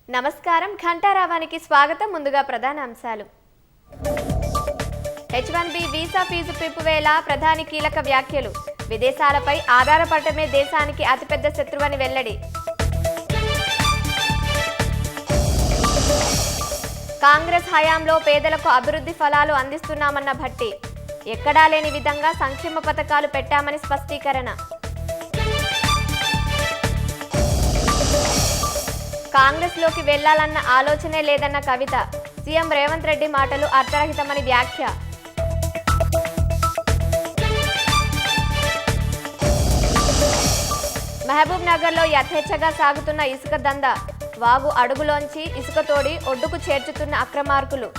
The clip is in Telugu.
నమస్కారం ఘంటారావానికి స్వాగతం. ముందుగా ప్రధాన అంశాలు. H1B వీసా ఫీజు పెంపువేళ ప్రధాని కీలక వ్యాఖ్యలు. విదేశాలపై ఆధారపడటమే దేశానికి అతిపెద్ద శత్రువని వెల్లడి. కాంగ్రెస్ హయాంలో పేదలకు అభివృద్ధి ఫలాలు అందిస్తున్నామన్న భట్టి. ఎక్కడా లేని విధంగా సంక్షేమ పథకాలు పెట్టామని స్పష్టీకరణ. కాంగ్రెస్లోకి వెళ్లాలన్న ఆలోచనే లేదన్న కవిత. సీఎం రేవంత్ రెడ్డి మాటలు అర్థరహితమని వ్యాఖ్య. మహబూబ్ నగర్లో యథేచ్ఛగా సాగుతున్న ఇసుక దందా. వాగు అడుగులోంచి ఇసుక తోడి ఒడ్డుకు చేర్చుతున్న అక్రమార్కులు.